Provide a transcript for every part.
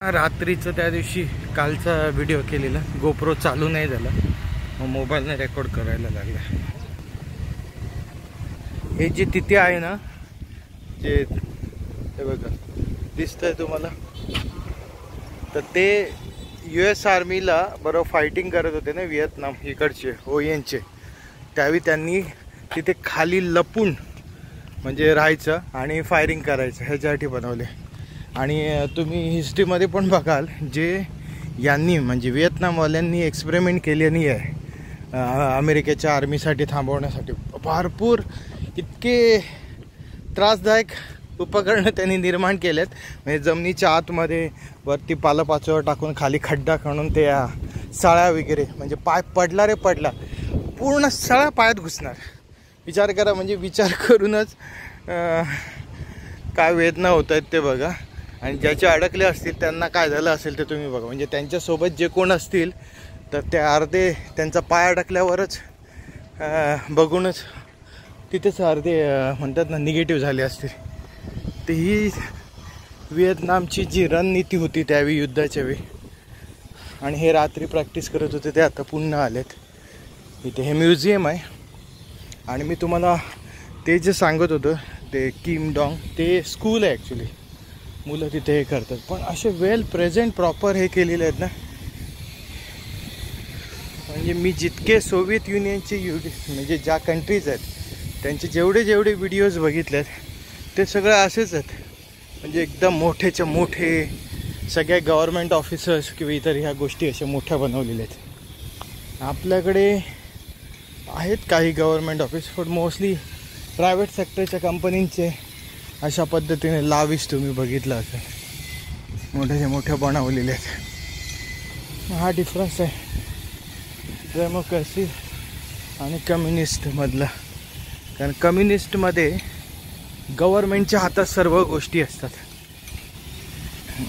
रात्रीचं त्या दिवशी कालचा व्हिडिओ केलेला, गोप्रो चालू नाही झाला, मग मोबाईलने रेकॉर्ड करायला लागला. हे जे तिथे आहे ना, जे हे बघा दिसतंय तुम्हाला, तर ते US आर्मीला बरोबर फायटिंग करत होते ना व्हिएतनाम इकडचे OANचे. त्यावेळी त्यांनी तिथे खाली लपून म्हणजे राहायचं आणि फायरिंग करायचं ह्याच्यासाठी बनवले. आणि तुम्ही हिस्ट्रीमध्ये पण बघाल, जे यांनी म्हणजे व्हिएतनामवाल्यांनी एक्सपेरिमेंट केलेली आहे अमेरिकेच्या आर्मीसाठी थांबवण्यासाठी. भरपूर इतके त्रासदायक उपकरणं त्यांनी निर्माण केलेत. म्हणजे जमिनीच्या आतमध्ये वरती पालापाचोळा टाकून खाली खड्डा खणून ते सळ्या वगैरे, म्हणजे पाय पडला रे पडला, पूर्ण सळ्या पायात घुसणार. विचार करा, म्हणजे विचार करूनच काय वेदना होत आहेत ते बघा. आणि ज्याचे अडकले असतील त्यांना काय झालं असेल ते तुम्ही बघा. म्हणजे त्यांच्यासोबत जे कोण असतील तर ते अर्धे त्यांचा पाय अडकल्यावरच बघूनच तिथेच अर्धे म्हणतात ना निगेटिव्ह झाले असतील. तर ही व्हिएतनामची जी रणनीती होती त्यावेळी युद्धाच्या वेळी. आणि हे रात्री प्रॅक्टिस करत होते ते आता पुन्हा आलेत इथे. हे म्युझियम आहे. आणि मी तुम्हाला ते जे सांगत होतं ते किम डॉंग, ते स्कूल आहे ॲक्च्युली. मुलं तिथे हे करतात, पण असे वेल प्रेझेंट प्रॉपर हे केलेले आहेत ना. म्हणजे मी जितके सोव्हिएत युनियनचे म्हणजे ज्या कंट्रीज आहेत त्यांचे जेवढे व्हिडिओज बघितलेत ते सगळे असेच आहेत. म्हणजे एकदम मोठेच्या मोठे सगळ्या गव्हर्मेंट ऑफिसर्स किंवा इतर ह्या गोष्टी अशा मोठ्या बनवलेल्या आहेत. आपल्याकडे आहेत काही गव्हर्मेंट ऑफिस, पण मोस्टली प्रायव्हेट सेक्टरच्या कंपनींचे अशा पद्धतीने लावीस तुम्ही बघितलं असेल, मोठ्याच्या मोठ्या बनवलेल्या आहेत. हा डिफरन्स आहे डेमोक्रेसी आणि कम्युनिस्टमधला. कारण कम्युनिस्टमध्ये गव्हर्मेंटच्या हातात सर्व गोष्टी असतात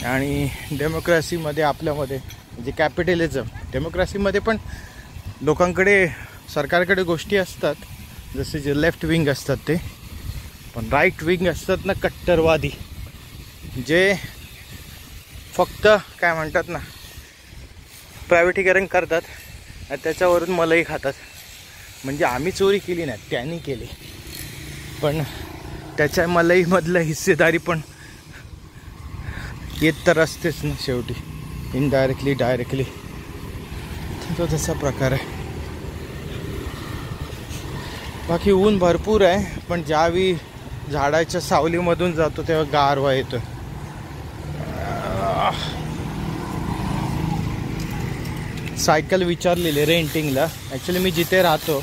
आणि डेमोक्रेसीमध्ये आपल्यामध्ये म्हणजे कॅपिटलिझम. डेमोक्रेसीमध्ये पण लोकांकडे सरकारकडे गोष्टी असतात, जसे जे लेफ्ट विंग असतात ते, पण राईट विंग असतात ना कट्टरवादी, जे फक्त काय म्हणतात ना प्रायव्हेटीकरण करतात आणि त्याच्यावरून मलाही खातात. म्हणजे आम्ही चोरी केली नाही, त्यांनी केली, पण त्याच्या मलाईमधलं हिस्सेदारी पण येत तर असतेच ना शेवटी, इनडायरेक्टली डायरेक्टली. तो तसा प्रकार आहे. बाकी ऊन भरपूर आहे, पण ज्यावेळी झाडाच्या सावलीमधून जातो तेव्हा गारवा येतो. सायकल विचारलेली रेंटिंगला. ॲक्च्युली मी जिथे राहतो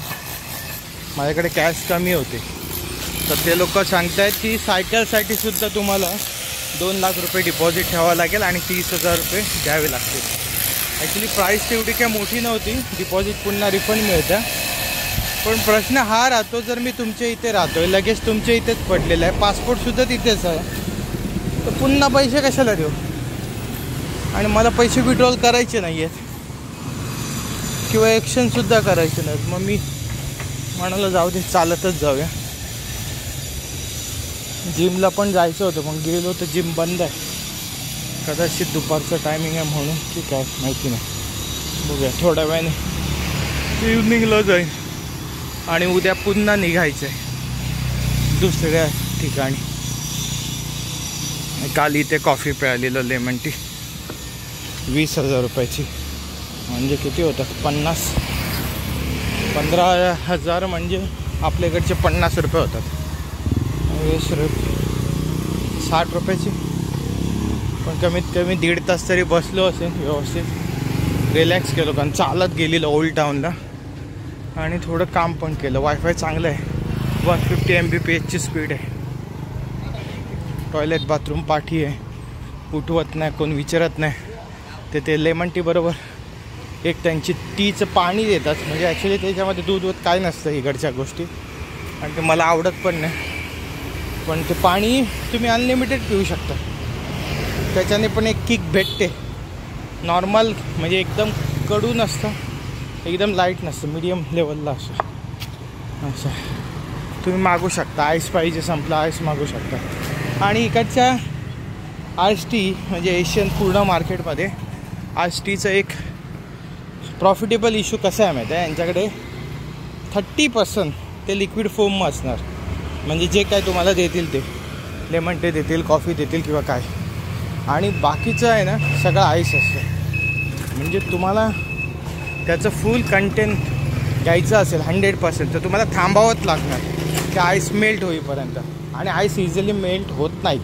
माझ्याकडे कॅश कमी होते, तर ते लोक सांगतायत की सायकलसाठी सुद्धा तुम्हाला 2 लाख रुपये डिपॉझिट ठेवावं लागेल आणि 30,000 रुपये द्यावे लागतील. ॲक्च्युली प्राईस तेवढी काय मोठी नव्हती, डिपॉझिट पुन्हा रिफंड मिळतं. पण प्रश्न हा राहतो, जर मी तुमच्या इथे राहतोय, लगेच तुमच्या इथेच पडलेलं आहे, पासपोर्टसुद्धा तिथेच आहे, तर पुन्हा पैसे कशाला देऊ? आणि मला पैसे विड्रॉल करायचे नाही आहेत किंवा एक्सचेंजसुद्धा करायचे नाहीत. मग मी म्हणाला जाऊ दे, चालतच जाऊया. जिमला पण जायचं होतं, पण गेलो तर जिम बंद आहे. कदाचित दुपारचं टायमिंग आहे म्हणून की काय माहिती नाही. बघूया, थोड्या वेळाने इव्हनिंगला जाईन. आणि उद्या पुन्हा निघायचं आहे दुसऱ्या ठिकाणी. काल इथे कॉफी प्यायलेलं लेमन टी, 20,000 रुपयाची. म्हणजे किती होतं? 15,000 म्हणजे आपल्याकडचे 50 रुपये होतात. 60 रुपयाची. पण कमीत कमी 1.5 तास तरी बसलो असेल, व्यवस्थित रिलॅक्स केलो. कारण चालत गेलेलं ओल्ड टाऊनला आणि थोडं काम पण केलं. वायफाय चांगलं आहे, 150 Mbps स्पीड आहे. टॉयलेट बाथरूम पाठी आहे, उठवत नाही, कोण विचारत नाही. ते लेमन टी बरोबर एक त्यांची टीचं पाणी देतात. म्हणजे ॲक्च्युली त्याच्यामध्ये दूध काय नसतं इकडच्या गोष्टी, आणि ते मला आवडत पण नाही. पण ते पाणी तुम्ही अनलिमिटेड पिऊ शकता. त्याच्याने पण एक किक भेटते. नॉर्मल म्हणजे एकदम कडू नसतं, एकदम लाईट नसतं, मीडियम लेवलला असं तुम्ही मागू शकता. आईस पाहिजे, संपला आईस मागू शकता. आणि इकडच्या आयस टी म्हणजे एशियन पूर्ण मार्केटमध्ये आयस टीचं एक प्रॉफिटेबल इश्यू कसा आहे माहिती आहे, यांच्याकडे 30% ते लिक्विड फोम असणार. म्हणजे जे काय तुम्हाला देतील ते लेमन टी देतील, कॉफी देतील किंवा काय, आणि बाकीचं आहे ना सगळं आईस असतं. म्हणजे तुम्हाला त्याचं फुल कंटेंट घ्यायचं असेल 100% तर तुम्हाला थांबावंच लागणार ते आईस मेल्ट होईपर्यंत. आणि आईस इझिली मेल्ट होत नाही,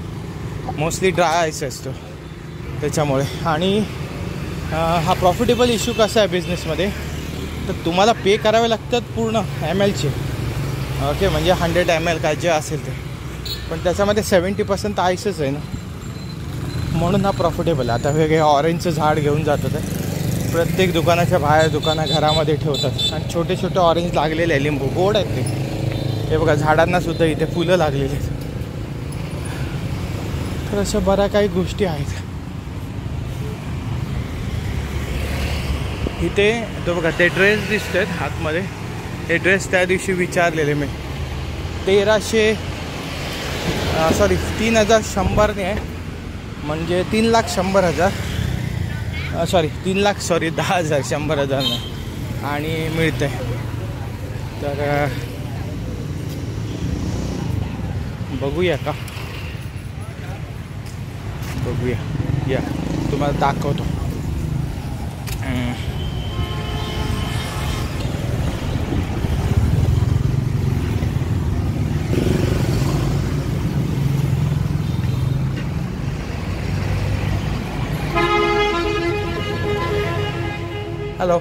मोस्टली ड्राय आईस असतो त्याच्यामुळे. आणि हा प्रॉफिटेबल इश्यू कसा आहे बिझनेसमध्ये, तर तुम्हाला पे करावे लागतात पूर्ण MLचे. ओके, म्हणजे 100 ml काय जे असेल ते, पण त्याच्यामध्ये 70% आईसच आहे ना, म्हणून हा प्रॉफिटेबल आहे. आता वेगळे ऑरेंजचं झाड घेऊन जातात आहे, प्रत्येक दुकानाच्या बाहेर घरामध्ये ठेवतात. आणि छोटे छोटे ऑरेंज लागलेले आहे, लिंबू गोड आहेत ते. हे बघा झाडांनासुद्धा इथे फुलं लागलेली आहेत. तर अशा बऱ्या काही गोष्टी आहेत इथे. तो बघा ते ड्रेस दिसत आहेत आतमध्ये. हे ड्रेस त्या दिवशी विचारलेले मी 3,100ने आहे, म्हणजे 3,100,000 10,000 100,000 नाही. आणि मिळतं आहे. तर बघूया का, बघूया या तुम्हाला दाखवतो. हॅलो.